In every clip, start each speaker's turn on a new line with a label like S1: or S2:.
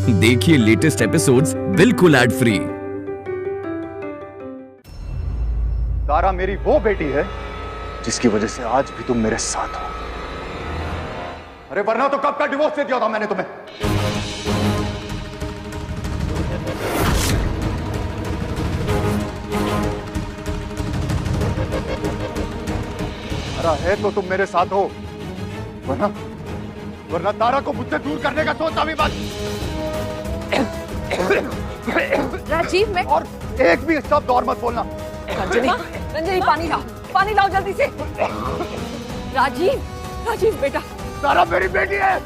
S1: देखिए latest episodes बिल्कुल ad free.
S2: तारा मेरी वो बेटी है जिसकी वजह से आज भी तुम मेरे साथ हो। अरे वरना तो कब का डिवोर्स दे दिया था मैंने तुम्हें। अरे है तो तुम मेरे साथ हो, वरना वरना तारा को मुझसे दूर करने का सोचा भी मत।
S3: राजीव, मैं
S2: और एक भी शब्द और मत बोलना।
S3: रंजनी, रंजनी पानी लाओ जल्दी से। राजीव, राजीव बेटा,
S2: तारा मेरी बेटी है।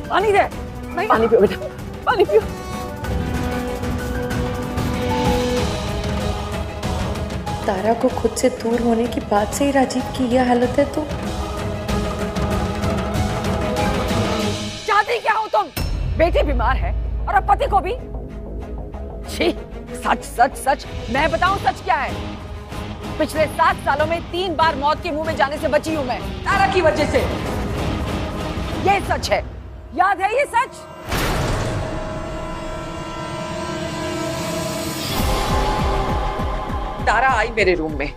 S3: पानी दे, पानी पियो बेटा, पानी पियो।
S4: तारा को खुद से दूर होने की बात से ही राजीव की यह हालत है तो
S3: चाहती क्या हो तुम? बेटी बीमार है और अब पति को भी। छी, सच सच सच मैं बताऊं सच क्या है? पिछले 7 सालों में 3 बार मौत के मुंह में जाने से बची हूं मैं, तारा की वजह से। ये सच है, याद है ये सच? तारा आई मेरे रूम में,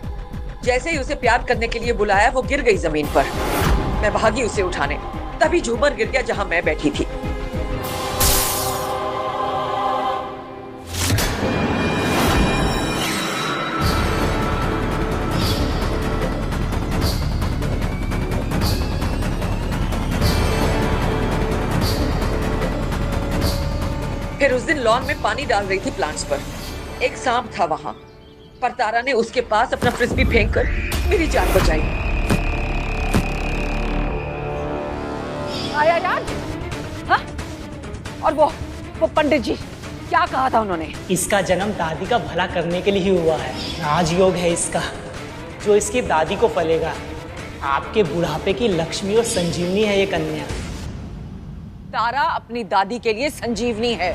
S3: जैसे ही उसे प्यार करने के लिए बुलाया वो गिर गई जमीन पर। मैं भागी उसे उठाने, तभी झूमर गिर गया जहां मैं बैठी थी। फिर उस दिन लॉन में पानी डाल रही थी प्लांट्स पर। एक सांप था वहां, पर तारा ने उसके पास अपना फ्रिस्बी फेंककर मेरी जान बचाई। आया याद? हाँ? और वो पंडित जी क्या कहा था उन्होंने?
S5: इसका जन्म दादी का भला करने के लिए ही हुआ है। राजयोग है इसका, जो इसकी दादी को फलेगा। आपके बुढ़ापे की लक्ष्मी और संजीवनी है ये कन्या।
S3: तारा अपनी दादी के लिए संजीवनी है,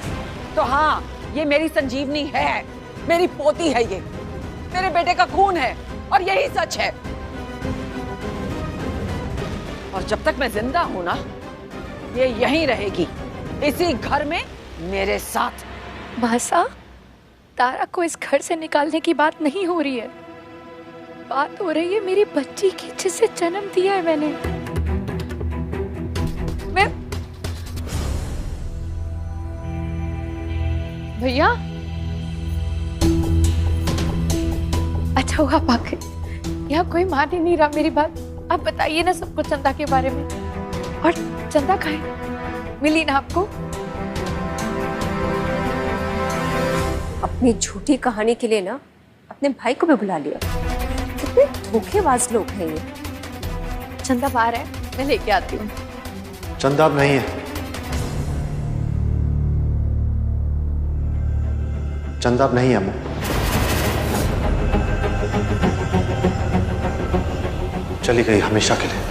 S3: तो हाँ, ये मेरी संजीवनी है। मेरी पोती है ये, मेरे बेटे का खून है, और यही सच है। और जब तक मैं जिंदा हूं ना, ये यहीं रहेगी, इसी घर में मेरे साथ।
S4: मासा, तारा को इस घर से निकालने की बात नहीं हो रही है। बात हो रही है मेरी बच्ची की, जिसे जन्म दिया है मैंने। भैया, अच्छा हुआ आप आ गए। यहाँ कोई मान ही नहीं रहा मेरी बात। आप बताइए ना सबको चंदा के बारे में। और चंदा कहाँ है? मिली ना आपको?
S6: अपनी झूठी कहानी के लिए ना अपने भाई को भी बुला लिया। कितने धोखेबाज लोग हैं ये।
S4: चंदा बाहर है, मैं लेके आती हूँ।
S2: चंदा अब नहीं है। चंदा अब नहीं है अम्मू। चली गई हमेशा के लिए।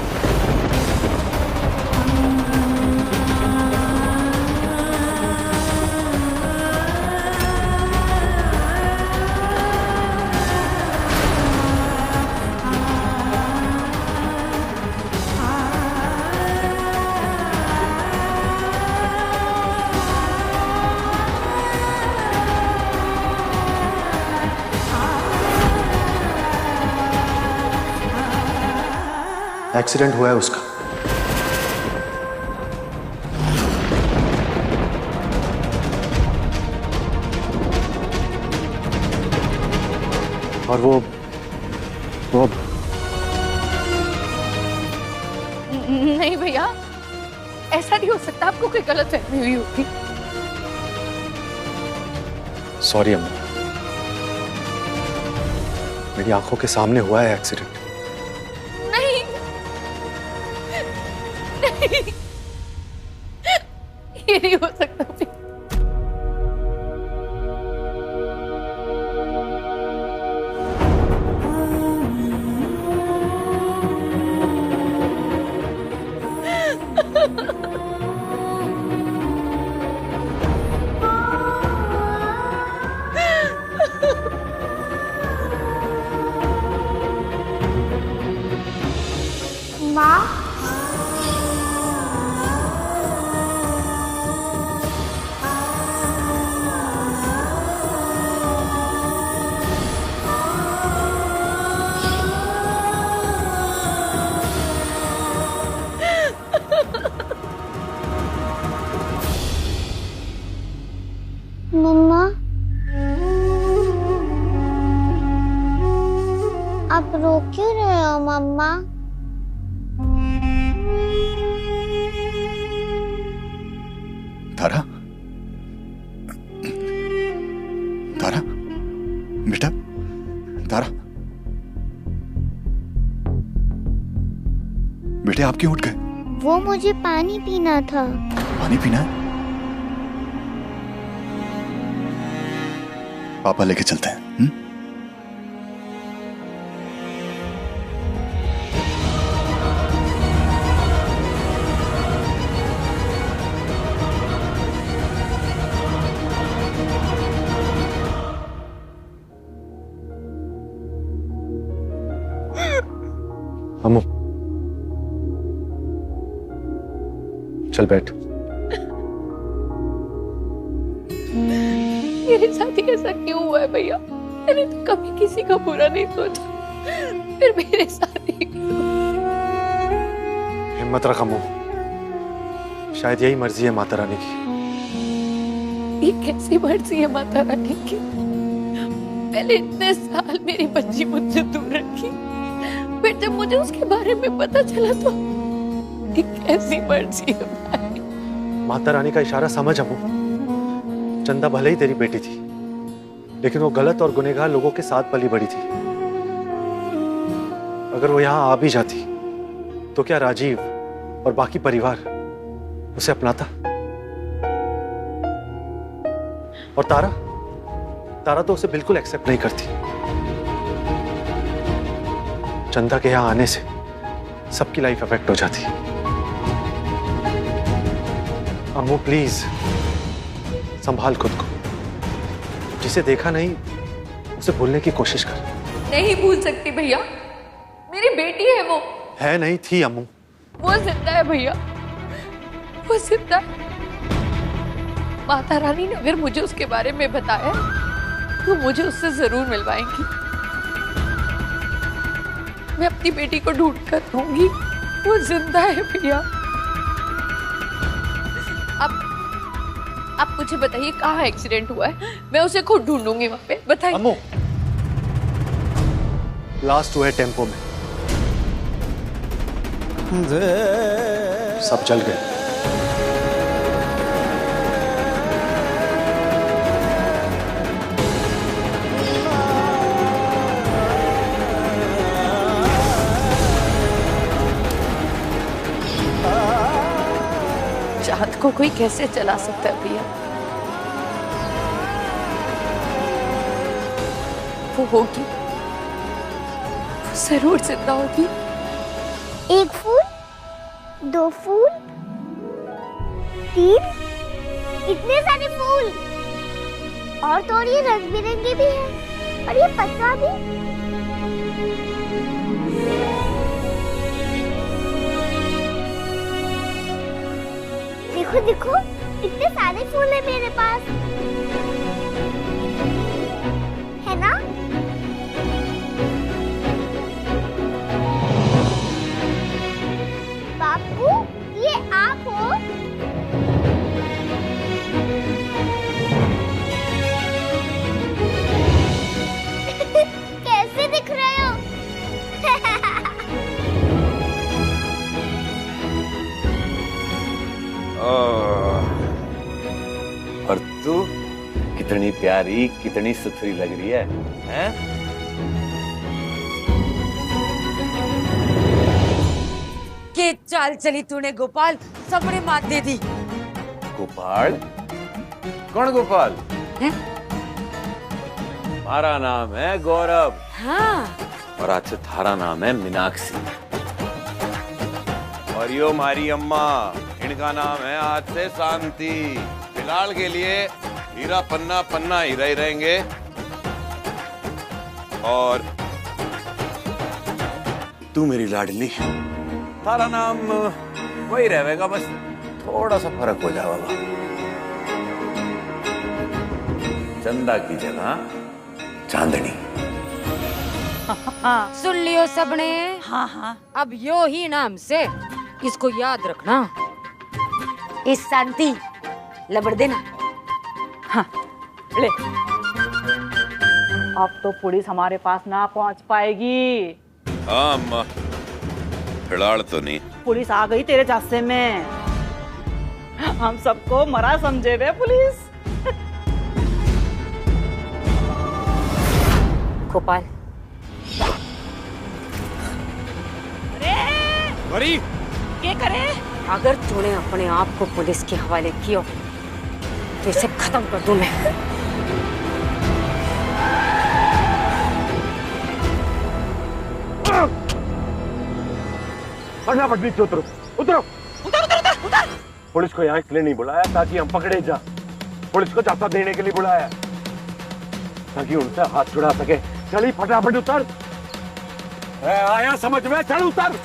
S2: एक्सीडेंट हुआ है उसका। और वो
S4: नहीं भैया, ऐसा नहीं हो सकता। आपको कोई गलतफहमी हुई होगी।
S2: सॉरी अम्मा, मेरी आंखों के सामने हुआ है एक्सीडेंट।
S4: नहीं, नहीं, ये नहीं हो सकता।
S7: मम्मा, आप रो क्यों रहे हो मम्मा?
S2: तारा, तारा, बेटा, तारा, बेटे आप क्यों उठ गए?
S7: वो मुझे पानी पीना था।
S2: पानी पीना है? पापा लेके चलते हैं।
S8: अम्मू, चल बैठ।
S4: मेरे साथ ही ऐसा क्यों हुआ है भैया? मैंने तो कभी किसी का बुरा नहीं सोचा, फिर मेरे साथ ही क्यों?
S8: हिम्मत रख अम्मू, शायद यही मर्जी है माता रानी की।
S4: ये कैसी मर्जी है माता रानी की? पहले इतने साल मेरी बच्ची मुझसे दूर रखी, फिर जब मुझे उसके बारे में पता चला तो ये कैसी मर्जी है भाई?
S8: माता रानी का इशारा समझ अम्मू। चंदा भले ही तेरी बेटी थी, लेकिन वो गलत और गुनहगार लोगों के साथ पली बड़ी थी। अगर वो यहाँ आ भी जाती तो क्या राजीव और बाकी परिवार उसे अपनाता? और तारा तो उसे बिल्कुल एक्सेप्ट नहीं करती। चंदा के यहाँ आने से सबकी लाइफ अफेक्ट हो जाती। अम्मू प्लीज संभाल खुद को। जिसे देखा नहीं उसे भूलने की कोशिश कर।
S4: नहीं भूल सकती भैया, मेरी बेटी है वो।
S8: है नहीं थी अम्मू।
S4: वो जिंदा है भैया, वो जिंदा है। माता रानी ने अगर मुझे उसके बारे में बताया तो मुझे उससे जरूर मिलवाएंगी। मैं अपनी बेटी को ढूंढ कर रहूंगी, वो जिंदा है भैया। आप मुझे बताइए कहाँ एक्सीडेंट हुआ है, मैं उसे खुद ढूंढूंगी वहां पे। बताइए।
S8: अम्मू, ब्लास्ट हुआ है टेम्पो में, सब जल गए।
S4: चाँद को कोई कैसे जला सकता है भैया? वो होगी, वो जरूर जिंदा होगी।
S7: एक फूल, दो फूल, तीन, इतने सारे फूल। और तो और ये रंग बिरंगे भी हैं, और ये पत्ता भी। देखो देखो, इतने सारे फूल है मेरे पास, है ना? बापू, ये आप हो? कैसे दिख रहे हो?
S9: और तू कितनी प्यारी, कितनी सुथरी लग रही है, हैं?
S3: के चाल चली तूने गोपाल, सबने मात दे दी।
S9: गोपाल? कौन गोपाल?
S3: हैं?
S9: हमारा नाम है गौरव।
S3: हाँ।
S9: और आज से थारा नाम है मीनाक्षी। और यो हमारी अम्मा, इनका नाम है आज से शांति। फिलहाल के लिए हीरा पन्ना पन्ना हीरा ही रहेंगे। और तू मेरी लाडली, थारा नाम वही रहेगा, बस थोड़ा सा फर्क हो जाएगा। चंदा की जगह चांदनी।
S3: हाँ, सुन लियो सबने। हाँ हाँ, अब यो ही नाम से इसको याद रखना। इस शांति लबड़ देना। हाँ, ले। अब तो पुलिस हमारे पास ना पहुंच पाएगी।
S9: हाँ अम्मा, फिलहाल तो नहीं।
S3: पुलिस आ गई तेरे रास्ते में, हम सबको मरा समझे वे पुलिस।
S6: गोपाल,
S9: गौरी,
S3: क्या करे?
S6: अगर तूने अपने आप को पुलिस के हवाले किया तो इसे खत्म कर दूं मैं।
S10: फटाफट नीचे उतरो, उतरो। पुलिस को यहाँ इसलिए नहीं बुलाया ताकि हम पकड़े जा। पुलिस को चाचा देने के लिए बुलाया ताकि उनसे हाथ छुड़ा सके। चली फटाफट उतर। आया समझ में? चल उतर।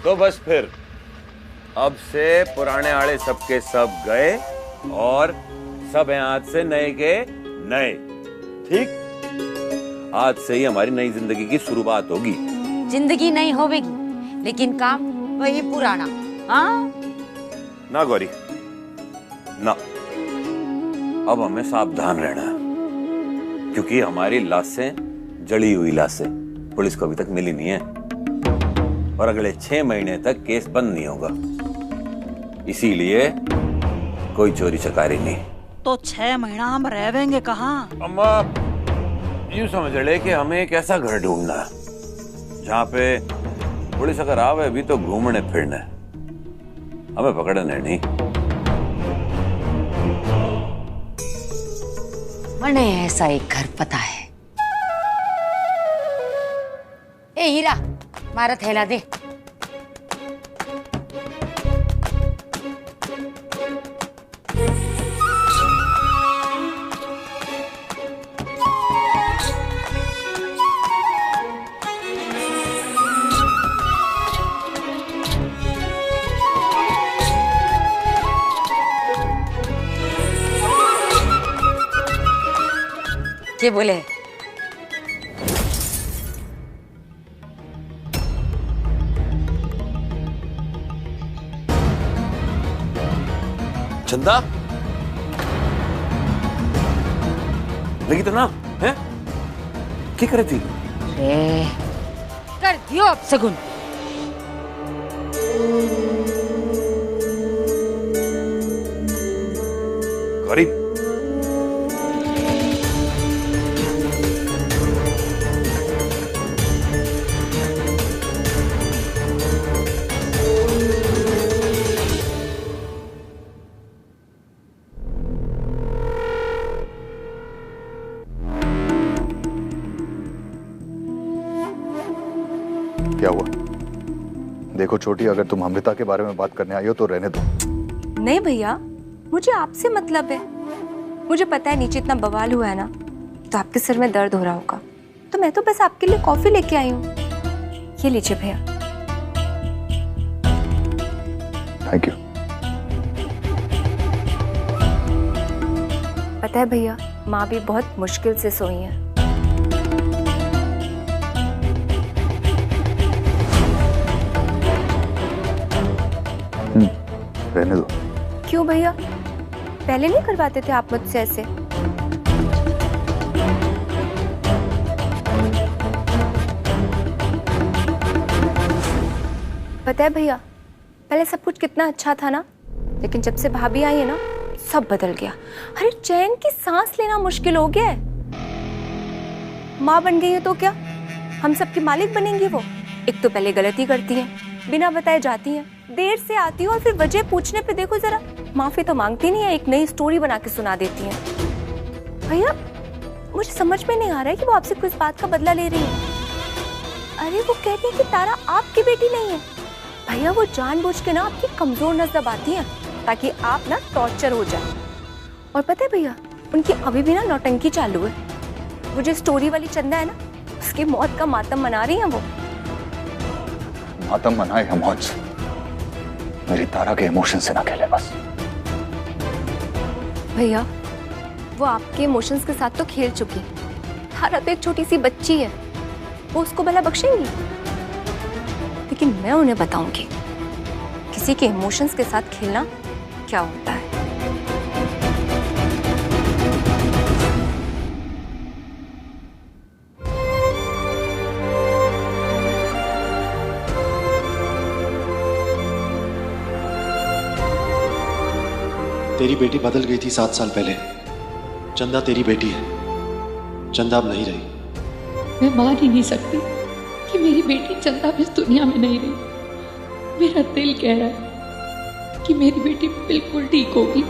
S9: तो बस फिर अब से पुराने आड़े सबके सब गए और सब हैं आज से नए के नए। ठीक, आज से ही हमारी नई जिंदगी की शुरुआत होगी।
S6: जिंदगी नहीं होगी लेकिन काम वही पुराना। हाँ
S9: ना गौरी ना, अब हमें सावधान रहना है क्योंकि हमारी लाशें जली हुई लाशें पुलिस को अभी तक मिली नहीं है और अगले 6 महीने तक केस बंद नहीं होगा, इसीलिए कोई चोरी चकारी नहीं।
S3: तो 6 महीना हम रहेंगे कहाँ?
S9: अम्मा यूं समझ ले कि हमें एक ऐसा घर ढूंढना है जहाँ पे पुलिस अगर आवे भी तो घूमने फिरने, हमें पकड़ने नहीं।
S6: मैंने ऐसा एक घर पता है। ए हीरा, मारा थैला दे। क्या बोले?
S9: चंदा लगी तो ना है? क्या करे थी?
S6: कर दियो अब सगुन।
S9: गरीब
S2: क्या हुआ? देखो छोटी, अगर तुम अमृता के बारे में बात करने आई हो तो रहने दो।
S6: नहीं भैया, मुझे आपसे मतलब है। मुझे पता है नीचे इतना बवाल हुआ है ना, तो आपके सिर में दर्द हो रहा होगा, तो मैं तो बस आपके लिए कॉफी लेके आई हूँ। ये लीजिए भैया।
S2: Thank you.
S6: पता है भैया, माँ भी बहुत मुश्किल से सोई है।
S2: रहने दो।
S6: क्यों भैया? पहले नहीं करवाते थे आप मुझसे ऐसे? पता है भैया, पहले सब कुछ कितना अच्छा था ना, लेकिन जब से भाभी आई है ना, सब बदल गया। अरे चैन की सांस लेना मुश्किल हो गया है। माँ बन गई है तो क्या हम सबकी मालिक बनेंगी वो? एक तो पहले गलती करती है, बिना बताए जाती है, देर से आती हूँ और फिर वजह पूछने पे देखो जरा, माफी तो मांगती नहीं है, एक नई स्टोरी बना के सुना देती है। भैया मुझे समझ में नहीं आ रहा है कि वो आपसे किस बात का बदला ले रही है। अरे वो कहती है कि तारा आपकी बेटी नहीं है। भैया वो जानबूझ के ना आपकी कमजोर नस दबाती है ताकि आप ना टॉर्चर हो जाए। और पता है भैया, उनकी अभी भी ना नौटंकी चालू है। वो जो स्टोरी वाली चंदा है ना, उसकी मौत का मातम मना रही है वो।
S2: मातम मनाए या मौज, मेरी तारा के इमोशन से ना खेले बस।
S6: भैया वो आपके इमोशंस के साथ तो खेल चुकी। तारा तो एक छोटी सी बच्ची है, वो उसको भला बख्शेंगी? लेकिन मैं उन्हें बताऊंगी किसी के इमोशंस के साथ खेलना क्या होता है।
S8: तेरी बेटी बदल गई थी 7 साल पहले। चंदा तेरी बेटी है, चंदा अब नहीं रही।
S4: मैं मान ही नहीं सकती कि मेरी बेटी चंदा इस दुनिया में नहीं रही। मेरा दिल कह रहा है कि मेरी बेटी बिल्कुल ठीक होगी।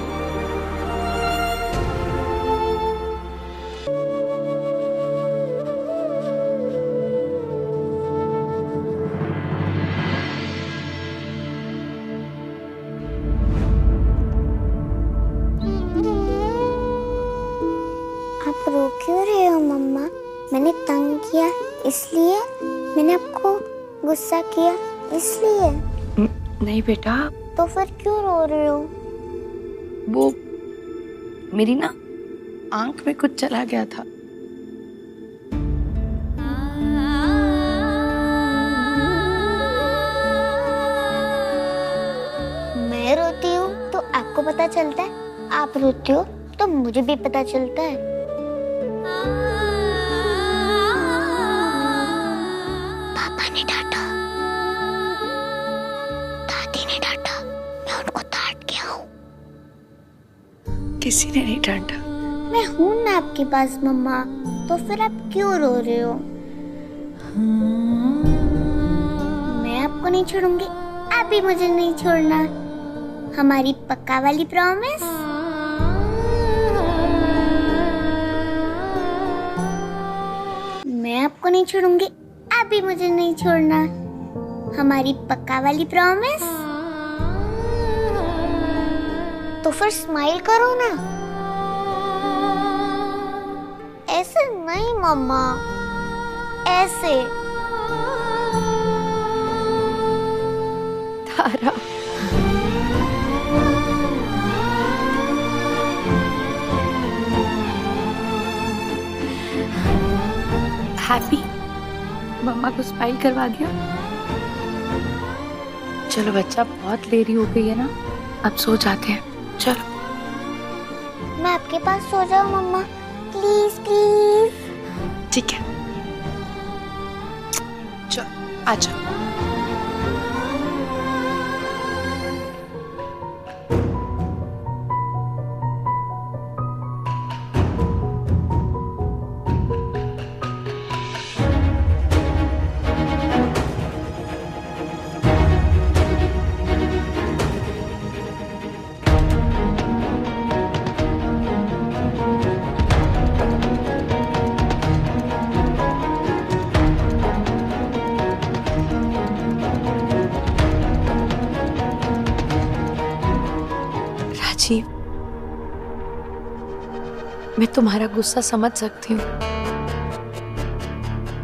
S7: आप रो क्यों रहे हो मम्मा? मैंने तंग किया इसलिए? मैंने आपको गुस्सा किया इसलिए?
S4: नहीं बेटा।
S7: तो फिर क्यों रो रहे हो?
S4: वो मेरी ना आंख में कुछ चला गया था।
S7: मैं रोती हूँ तो आपको पता चलता है, आप रोती हो तो मुझे भी पता चलता है। पापा ने डांटा, दादी ने डांटा, मैं उनको डांट के आऊं।
S4: किसी ने नहीं डांटा।
S7: मैं हूं ना आपके पास मम्मा, तो फिर आप क्यों रो रहे हो? मैं आपको नहीं छोड़ूंगी, आप भी मुझे नहीं छोड़ना। हमारी पक्का वाली प्रॉमिस? मैं आपको नहीं छोड़ूंगी, आप भी मुझे नहीं छोड़ना। हमारी पक्का वाली प्रॉमिस? तो फिर स्माइल करो ना। ऐसे नहीं मम्मा, ऐसे।
S4: तारा, हैप्पी? मम्मा को स्माइल करवा दिया। चलो बच्चा, बहुत देरी हो गई है ना, अब सो जाते हैं। चलो।
S7: मैं आपके पास सो जाऊं मम्मा, प्लीज प्लीज।
S4: ठीक है, चलो आ जाओ। राजीव, मैं तुम्हारा गुस्सा समझ सकती हूँ।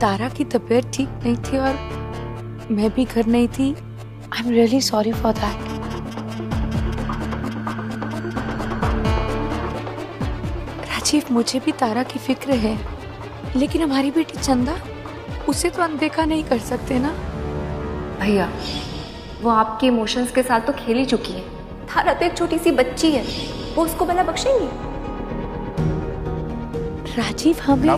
S4: तारा की तबीयत ठीक नहीं थी और मैं भी घर नहीं थी। I am really sorry for that. Rajeev, मुझे भी तारा की फिक्र है, लेकिन हमारी बेटी चंदा, उसे तो अनदेखा नहीं कर सकते ना।
S6: भैया वो आपके इमोशंस के साथ तो खेल ही चुकी है। तारा तो एक छोटी सी बच्ची है, वो उसको भला बख्शेंगी?
S4: राजीव, हमें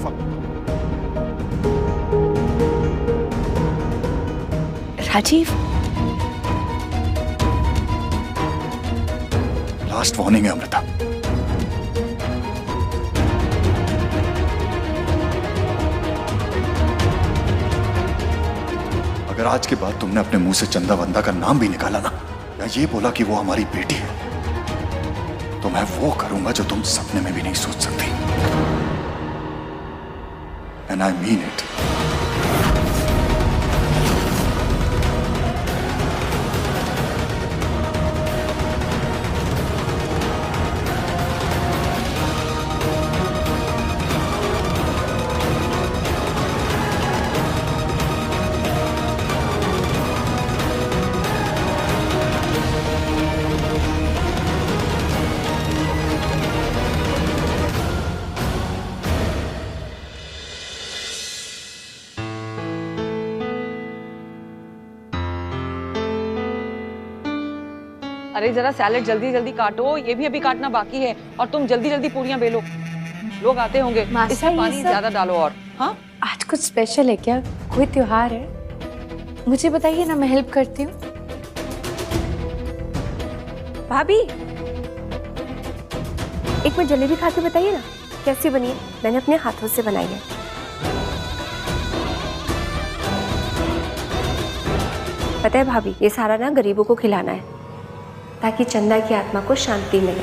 S4: राजीव,
S2: लास्ट वार्निंग है अमृता। अगर आज के बाद तुमने अपने मुंह से चंदा वंदा का नाम भी निकाला ना, मैं ये बोला कि वो हमारी बेटी है, तो मैं वो करूंगा जो तुम सपने में भी नहीं सोच सकती। And I mean it.
S3: अरे जरा सैलेड जल्दी जल्दी काटो, ये भी अभी काटना बाकी है। और तुम जल्दी जल्दी पूरियां बेलो, लोग आते होंगे।
S6: मासा,
S3: इसमें पानी
S6: ये सब-
S3: ज्यादा डालो। और हाँ,
S6: आज कुछ स्पेशल है क्या? कोई त्योहार है? मुझे बताइए ना, मैं हेल्प करती हूँ। भाभी, एक मिनट जलेबी खा के बताइए ना कैसी बनी है। मैंने अपने हाथों से बनाई है। पता है भाभी, ये सारा ना गरीबों को खिलाना है ताकि चंदा की आत्मा को शांति मिले।